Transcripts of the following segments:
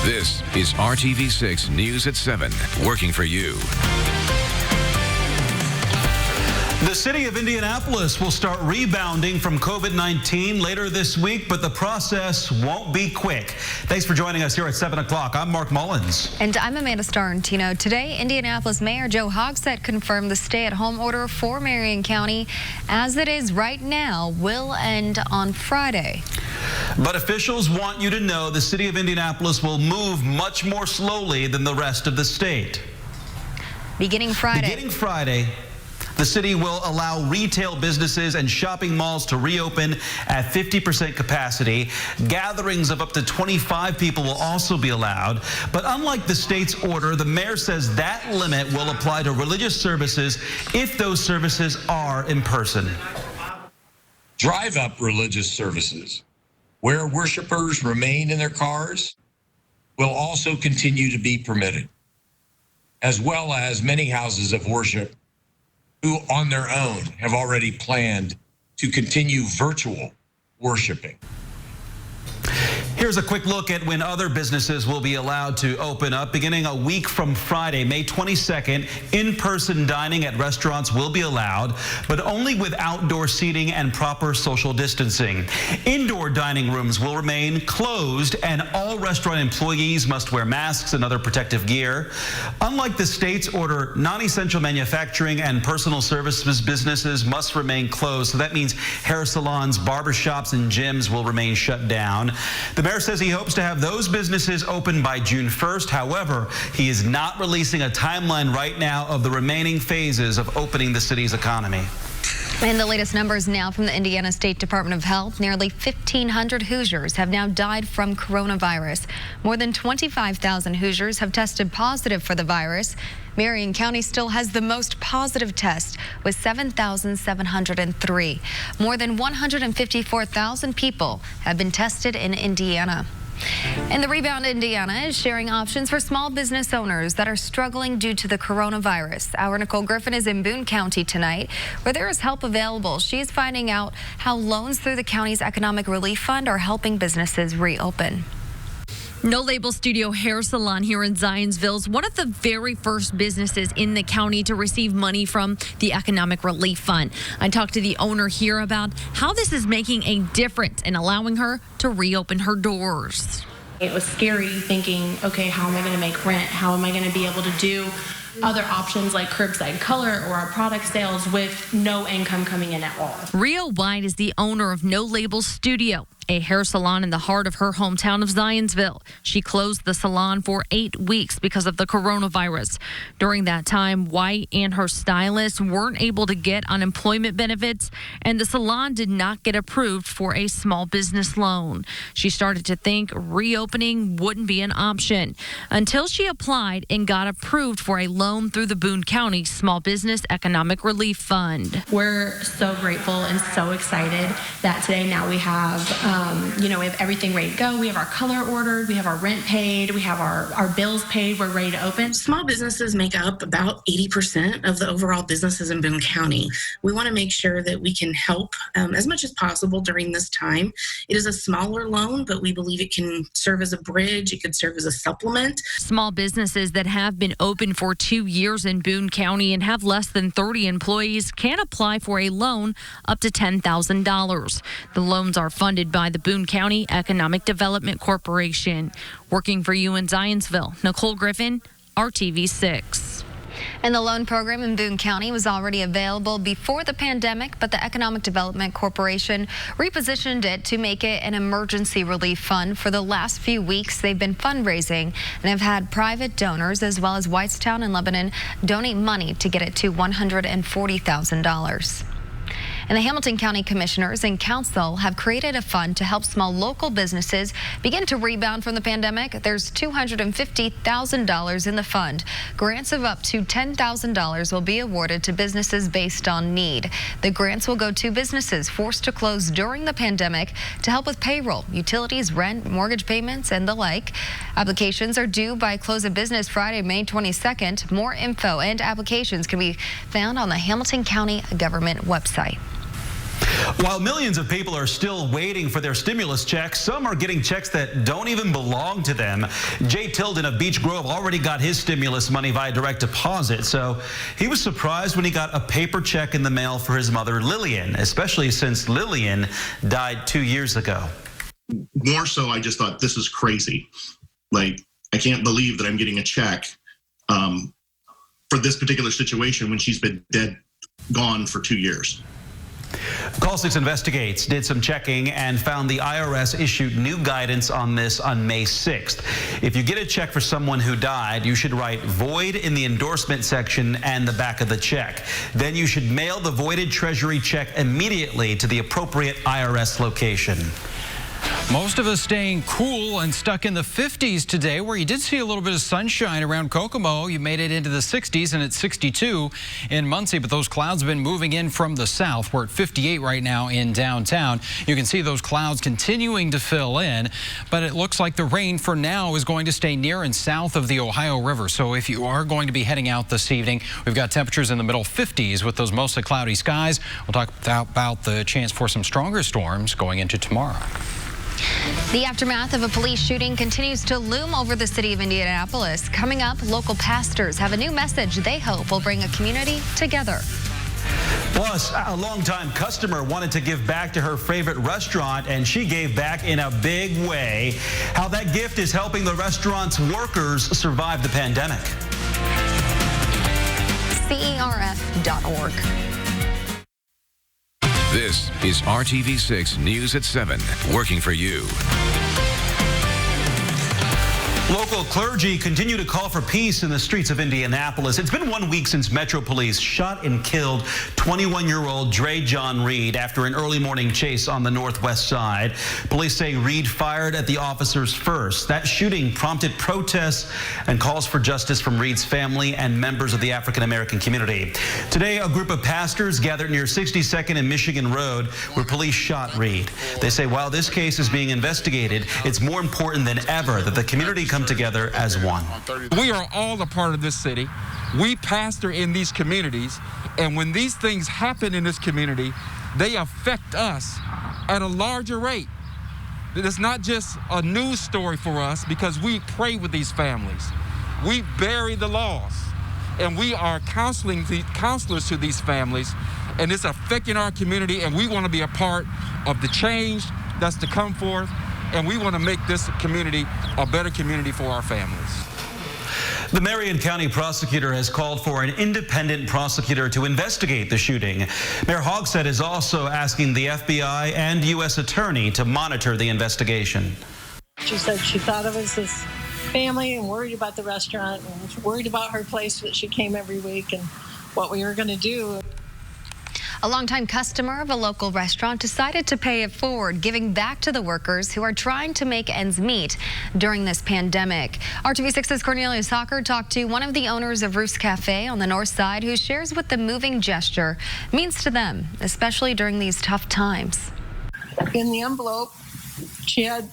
This is RTV6 News at 7, working for you. The city of Indianapolis will start rebounding from COVID-19 later this week, but the process won't be quick. Thanks for joining us here at 7 o'clock. I'm Mark Mullins. And I'm Amanda Starrentino. Today, Indianapolis Mayor Joe Hogsett confirmed the stay-at-home order for Marion County, as it is right now, will end on Friday. But officials want you to know the city of Indianapolis will move much more slowly than the rest of the state. Beginning Friday, the city will allow retail businesses and shopping malls to reopen at 50% capacity. Gatherings of up to 25 people will also be allowed. But unlike the state's order, the mayor says that limit will apply to religious services if those services are in person. Drive-up religious services, where worshipers remain in their cars, will also continue to be permitted, as well as many houses of worship who on their own have already planned to continue virtual worshiping. Here's a quick look at when other businesses will be allowed to open up. Beginning a week from Friday, May 22nd, in-person dining at restaurants will be allowed, but only with outdoor seating and proper social distancing. Indoor dining rooms will remain closed, and all restaurant employees must wear masks and other protective gear. Unlike the state's order, non-essential manufacturing and personal services businesses must remain closed. So that means hair salons, barbershops, and gyms will remain shut down. The mayor says he hopes to have those businesses open by June 1st. However, he is not releasing a timeline right now of the remaining phases of opening the city's economy. And the latest numbers now from the Indiana State Department of Health. Nearly 1,500 Hoosiers have now died from coronavirus. More than 25,000 Hoosiers have tested positive for the virus. Marion County still has the most positive tests with 7,703. More than 154,000 people have been tested in Indiana. And the Rebound Indiana is sharing options for small business owners that are struggling due to the coronavirus. Our Nicole Griffin is in Boone County tonight, where there is help available. She is finding out how loans through the county's Economic Relief Fund are helping businesses reopen. No Label Studio Hair Salon here in Zionsville is one of the very first businesses in the county to receive money from the Economic Relief Fund. I talked to the owner here about how this is making a difference in allowing her to reopen her doors. It was scary thinking, okay, how am I going to make rent? How am I going to be able to do other options like curbside color or our product sales with no income coming in at all? Rio White is the owner of No Label Studio, a hair salon in the heart of her hometown of Zionsville. She closed the salon for 8 weeks because of the coronavirus. During that time, White and her stylist weren't able to get unemployment benefits, and the salon did not get approved for a small business loan. She started to think reopening wouldn't be an option until she applied and got approved for a loan through the Boone County Small Business Economic Relief Fund. We're so grateful and so excited that today now we have we have everything ready to go. We have our color ordered. We have our rent paid. We have our bills paid. We're ready to open. Small businesses make up about 80% of the overall businesses in Boone County. We want to make sure that we can help as much as possible during this time. It is a smaller loan, but we believe it can serve as a bridge. It could serve as a supplement. Small businesses that have been open for 2 years in Boone County and have less than 30 employees can apply for a loan up to $10,000. The loans are funded by the Boone County Economic Development Corporation. Working for you in Zionsville, Nicole Griffin, RTV6. And the loan program in Boone County was already available before the pandemic, but the Economic Development Corporation repositioned it to make it an emergency relief fund. For the last few weeks, they've been fundraising and have had private donors as well as Whitestown and Lebanon donate money to get it to $140,000. And the Hamilton County Commissioners and Council have created a fund to help small local businesses begin to rebound from the pandemic. There's $250,000 in the fund. Grants of up to $10,000 will be awarded to businesses based on need. The grants will go to businesses forced to close during the pandemic to help with payroll, utilities, rent, mortgage payments, and the like. Applications are due by close of business Friday, May 22nd. More info and applications can be found on the Hamilton County government website. While millions of people are still waiting for their stimulus checks, some are getting checks that don't even belong to them. Jay Tilden of Beech Grove already got his stimulus money via direct deposit, so he was surprised when he got a paper check in the mail for his mother, Lillian, especially since Lillian died 2 years ago. More so, I just thought, this is crazy. Like, I can't believe that I'm getting a check for this particular situation when she's been gone for 2 years. Call 6 Investigates did some checking and found the IRS issued new guidance on this on May 6th. If you get a check for someone who died, you should write void in the endorsement section and the back of the check. Then you should mail the voided Treasury check immediately to the appropriate IRS location. Most of us staying cool and stuck in the 50s today, where you did see a little bit of sunshine around Kokomo. You made it into the 60s, and it's 62 in Muncie, but those clouds have been moving in from the south. We're at 58 right now in downtown. You can see those clouds continuing to fill in, but it looks like the rain for now is going to stay near and south of the Ohio River. So if you are going to be heading out this evening, we've got temperatures in the middle 50s with those mostly cloudy skies. We'll talk about the chance for some stronger storms going into tomorrow. The aftermath of a police shooting continues to loom over the city of Indianapolis. Coming up, local pastors have a new message they hope will bring a community together. Plus, a longtime customer wanted to give back to her favorite restaurant, and she gave back in a big way. How that gift is helping the restaurant's workers survive the pandemic. CERF.org. This is RTV6 News at 7, working for you. Local clergy continue to call for peace in the streets of Indianapolis. It's been 1 week since Metro Police shot and killed 21-year-old Dre John Reed after an early morning chase on the northwest side. Police say Reed fired at the officers first. That shooting prompted protests and calls for justice from Reed's family and members of the African-American community. Today, a group of pastors gathered near 62nd and Michigan Road where police shot Reed. They say while this case is being investigated, it's more important than ever that the community come together as one. We are all a part of this city. We pastor in these communities, and when these things happen in this community, they affect us at a larger rate. It's not just a news story for us because we pray with these families. We bury the loss, and we are counselors to these families, and it's affecting our community, and we want to be a part of the change that's to come forth. And we want to make this community a better community for our families. The Marion County prosecutor has called for an independent prosecutor to investigate the shooting. Mayor Hogsett is also asking the FBI and U.S. Attorney to monitor the investigation. She said she thought of us as family and worried about the restaurant and worried about her place that she came every week and what we were going to do. A longtime customer of a local restaurant decided to pay it forward, giving back to the workers who are trying to make ends meet during this pandemic. RTV6's Cornelius Hawker talked to one of the owners of Ruth's Cafe on the north side, who shares what the moving gesture means to them, especially during these tough times. In the envelope, she had,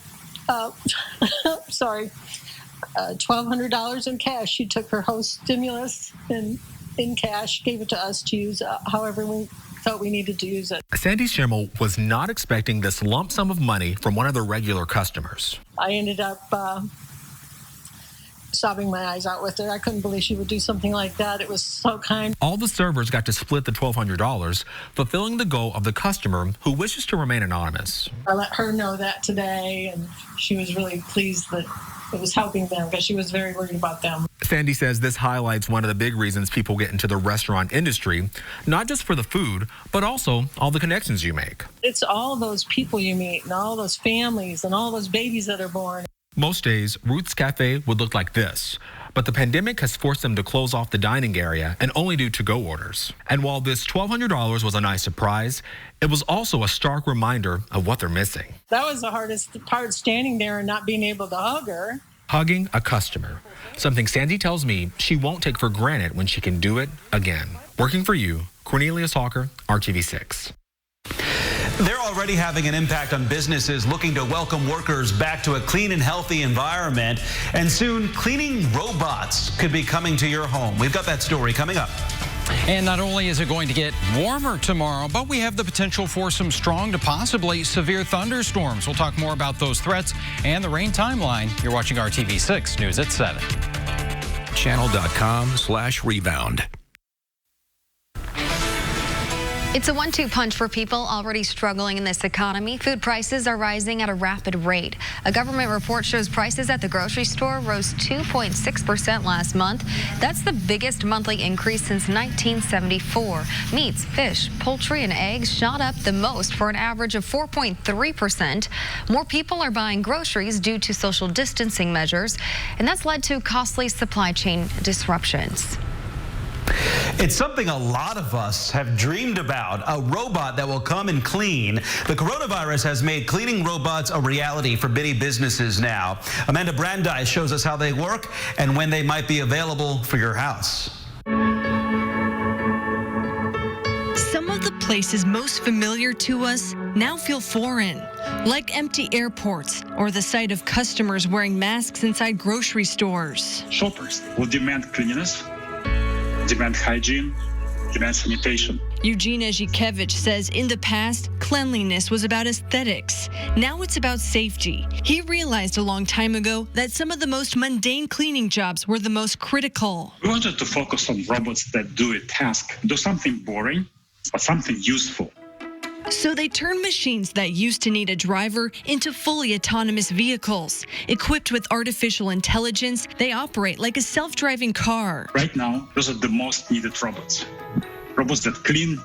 $1,200 in cash. She took her host stimulus and in cash, gave it to us to use however we felt we needed to use it. Sandy Schimmel was not expecting this lump sum of money from one of their regular customers. I ended up sobbing my eyes out with her. I couldn't believe she would do something like that. It was so kind. All the servers got to split the $1,200, fulfilling the goal of the customer who wishes to remain anonymous. I let her know that today, and she was really pleased that it was helping them because she was very worried about them. Sandy says this highlights one of the big reasons people get into the restaurant industry, not just for the food, but also all the connections you make. It's all those people you meet and all those families and all those babies that are born. Most days, Ruth's Cafe would look like this, but the pandemic has forced them to close off the dining area and only do to-go orders. And while this $1,200 was a nice surprise, it was also a stark reminder of what they're missing. That was the hardest part, standing there and not being able to hug her. Hugging a customer, something Sandy tells me she won't take for granted when she can do it again. Working for you, Cornelius Hawker, RTV6. They're already having an impact on businesses looking to welcome workers back to a clean and healthy environment. And soon, cleaning robots could be coming to your home. We've got that story coming up. And not only is it going to get warmer tomorrow, but we have the potential for some strong to possibly severe thunderstorms. We'll talk more about those threats and the rain timeline. You're watching RTV6 News at 7. Channel.com/rebound. It's a 1-2 punch for people already struggling in this economy. Food prices are rising at a rapid rate. A government report shows prices at the grocery store rose 2.6% last month. That's the biggest monthly increase since 1974. Meats, fish, poultry, and eggs shot up the most for an average of 4.3%. More people are buying groceries due to social distancing measures, and that's led to costly supply chain disruptions. It's something a lot of us have dreamed about, a robot that will come and clean. The coronavirus has made cleaning robots a reality for many businesses now. Amanda Brandeis shows us how they work and when they might be available for your house. Some of the places most familiar to us now feel foreign, like empty airports or the sight of customers wearing masks inside grocery stores. Shoppers will demand cleanliness, demand hygiene, demand sanitation. Eugene Ezhikevich says in the past, cleanliness was about aesthetics. Now it's about safety. He realized a long time ago that some of the most mundane cleaning jobs were the most critical. We wanted to focus on robots that do a task, do something boring, but something useful. So they turned machines that used to need a driver into fully autonomous vehicles. Equipped with artificial intelligence, they operate like a self-driving car. Right now, those are the most needed robots. Robots that clean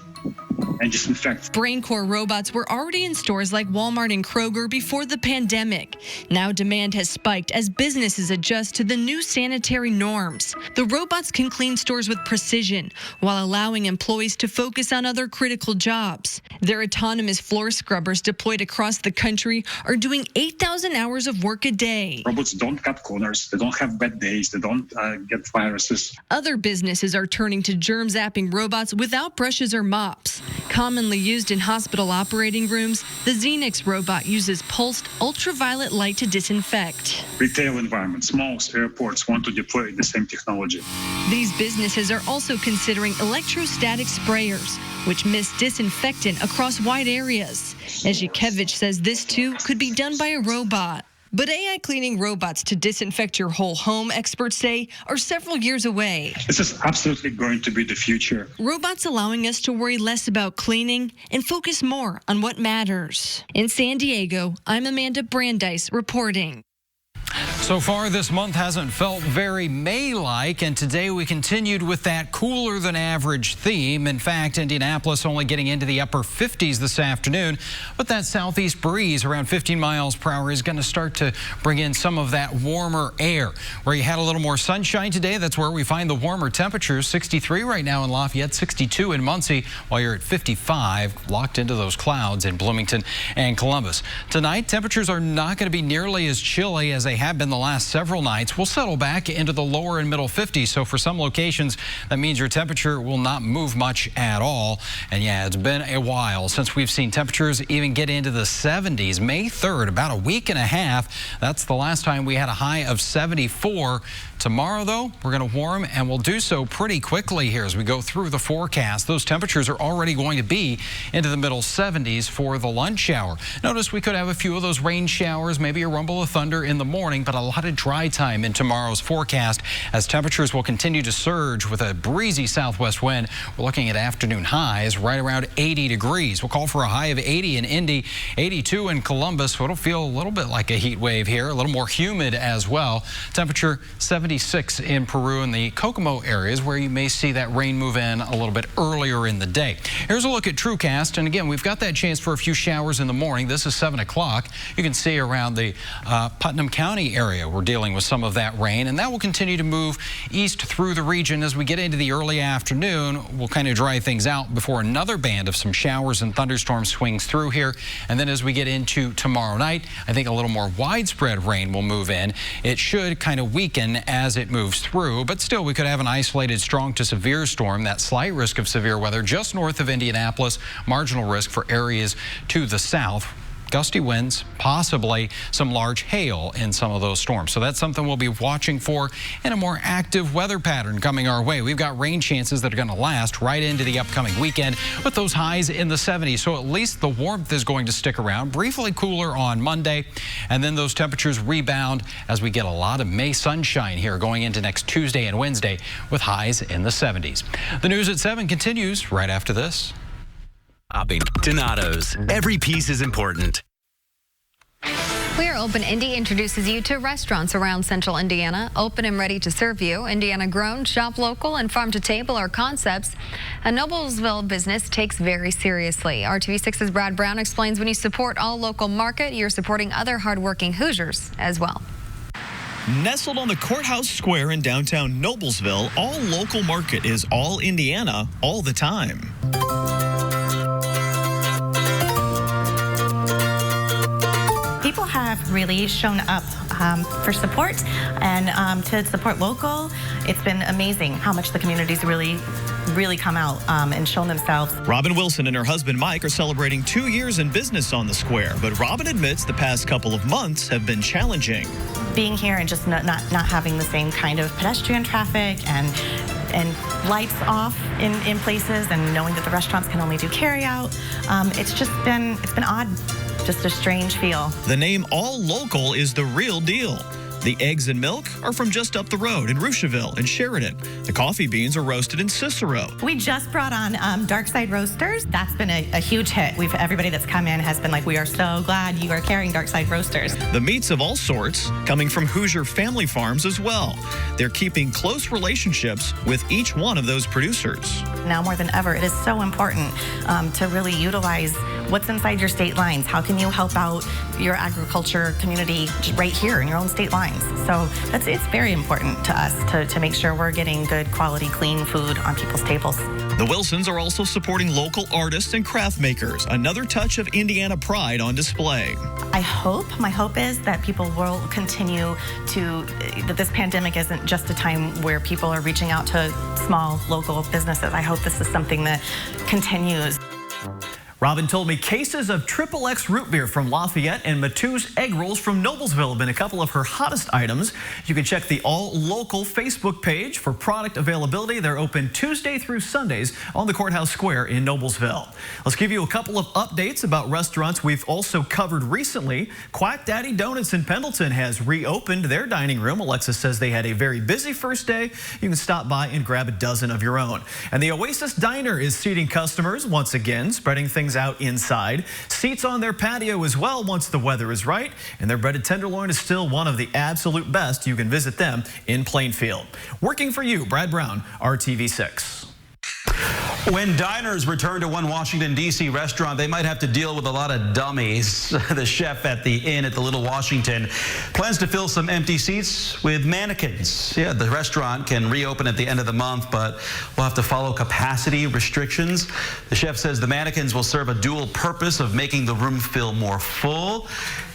and disinfect. BrainCore robots were already in stores like Walmart and Kroger before the pandemic. Now demand has spiked as businesses adjust to the new sanitary norms. The robots can clean stores with precision while allowing employees to focus on other critical jobs. Their autonomous floor scrubbers deployed across the country are doing 8,000 hours of work a day. Robots don't cut corners, they don't have bad days, they don't get viruses. Other businesses are turning to germ-zapping robots without brushes or mops. Commonly used in hospital operating rooms, the Xenix robot uses pulsed ultraviolet light to disinfect. Retail environments, malls, airports want to deploy the same technology. These businesses are also considering electrostatic sprayers, which mist disinfectant across wide areas. Ezhikevich says this too could be done by a robot. But AI cleaning robots to disinfect your whole home, experts say, are several years away. This is absolutely going to be the future. Robots allowing us to worry less about cleaning and focus more on what matters. In San Diego, I'm Amanda Brandeis reporting. So far, this month hasn't felt very May-like, and today we continued with that cooler than average theme. In fact, Indianapolis only getting into the upper 50s this afternoon, but that southeast breeze around 15 miles per hour is going to start to bring in some of that warmer air. Where you had a little more sunshine today, that's where we find the warmer temperatures. 63 right now in Lafayette, 62 in Muncie, while you're at 55, locked into those clouds in Bloomington and Columbus. Tonight, temperatures are not going to be nearly as chilly as they have been the last several nights. We'll settle back into the lower and middle 50s. So for some locations, that means your temperature will not move much at all. And yeah, it's been a while since we've seen temperatures even get into the 70s. May 3rd, about a week and a half. That's the last time we had a high of 74. Tomorrow, though, we're going to warm, and we'll do so pretty quickly here as we go through the forecast. Those temperatures are already going to be into the middle 70s for the lunch hour. Notice we could have a few of those rain showers, maybe a rumble of thunder in the morning, but a lot of dry time in tomorrow's forecast as temperatures will continue to surge with a breezy southwest wind. We're looking at afternoon highs right around 80 degrees. We'll call for a high of 80 in Indy, 82 in Columbus. So it'll feel a little bit like a heat wave here, a little more humid as well. Temperature 76 in Peru and the Kokomo areas where you may see that rain move in a little bit earlier in the day. Here's a look at TrueCast, and again, we've got that chance for a few showers in the morning. This is 7 o'clock. You can see around the Putnam County area we're dealing with some of that rain, and that will continue to move east through the region as we get into the early afternoon. We'll kind of dry things out before another band of some showers and thunderstorms swings through here, and then as we get into tomorrow night, I think a little more widespread rain will move in. It should kind of weaken as it moves through, but still we could have an isolated strong to severe storm. That slight risk of severe weather just north of Indianapolis, marginal risk for areas to the south. gusty winds, possibly some large hail in some of those storms. So that's something we'll be watching for in a more active weather pattern coming our way. We've got rain chances that are going to last right into the upcoming weekend with those highs in the 70s. So at least the warmth is going to stick around. Briefly cooler on Monday, and then those temperatures rebound as we get a lot of May sunshine here going into next Tuesday and Wednesday with highs in the 70s. The news at 7 continues right after this. Donato's. Every piece is important. We Are Open Indy introduces you to restaurants around central Indiana, open and ready to serve you. Indiana grown, shop local, and farm to table are concepts a Noblesville business takes very seriously. RTV6's Brad Brown explains when you support all local market, you're supporting other hardworking Hoosiers as well. Nestled on the Courthouse Square in downtown Noblesville, All Local Market is all Indiana all the time. People have really shown up for support and to support local. It's been amazing how much the community's really come out and shown themselves. Robin Wilson and her husband Mike are celebrating 2 years in business on the square, but Robin admits the past couple of months have been challenging. Being here and just not having the same kind of pedestrian traffic and lights off in places, and knowing that the restaurants can only do carry out. It's been odd. Just a strange feel. The name All Local is the real deal. The eggs and milk are from just up the road in Rusheville and Sheridan. The coffee beans are roasted in Cicero. We just brought on Dark Side Roasters. That's been a huge hit. Everybody that's come in has been like, we are so glad you are carrying Dark Side Roasters. The meats of all sorts coming from Hoosier family farms as well. They're keeping close relationships with each one of those producers. Now more than ever, it is so important to really utilize what's inside your state lines. How can you help out your agriculture community right here in your own state lines? So it's very important to us to make sure we're getting good quality, clean food on people's tables. The Wilsons are also supporting local artists and craft makers, another touch of Indiana pride on display. My hope is that people will continue that this pandemic isn't just a time where people are reaching out to small local businesses. I hope this is something that continues. Robin told me cases of XXX root beer from Lafayette and Matou's egg rolls from Noblesville have been a couple of her hottest items. You can check the All Local Facebook page for product availability. They're open Tuesday through Sundays on the Courthouse Square in Noblesville. Let's give you a couple of updates about restaurants we've also covered recently. Quack Daddy Donuts in Pendleton has reopened their dining room. Alexis says they had a very busy first day. You can stop by and grab a dozen of your own. And the Oasis Diner is seating customers once again, spreading things out inside. Seats on their patio as well once the weather is right, and their breaded tenderloin is still one of the absolute best. You can visit them in Plainfield. Working for you, Brad Brown, RTV6. When diners return to one Washington, D.C. restaurant, they might have to deal with a lot of dummies. The chef at the Inn at the Little Washington plans to fill some empty seats with mannequins. Yeah, the restaurant can reopen at the end of the month, but we'll have to follow capacity restrictions. The chef says the mannequins will serve a dual purpose of making the room feel more full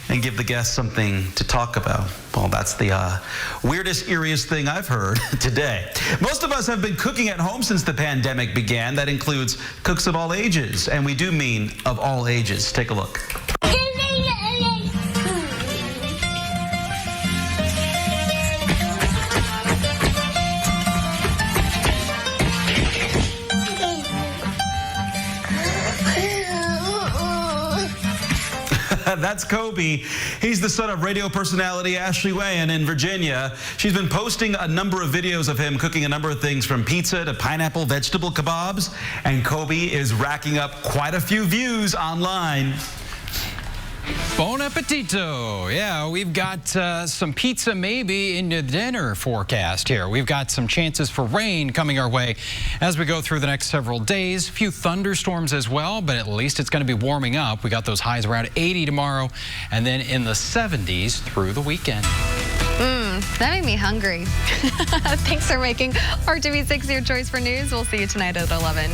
and give the guests something to talk about. Well, that's the weirdest, eeriest thing I've heard today. Most of us have been cooking at home since the pandemic began. That includes cooks of all ages, and we do mean of all ages. Take a look. That's Kobe. He's the son of radio personality Ashley Wayan in Virginia. She's been posting a number of videos of him cooking a number of things from pizza to pineapple vegetable kebabs, and Kobe is racking up quite a few views online. Bon appetito. Yeah, we've got some pizza maybe in the dinner forecast here. We've got some chances for rain coming our way as we go through the next several days. A few thunderstorms as well, but at least it's going to be warming up. We got those highs around 80 tomorrow and then in the 70s through the weekend. That made me hungry. Thanks for making RTV6 your choice for news. We'll see you tonight at 11.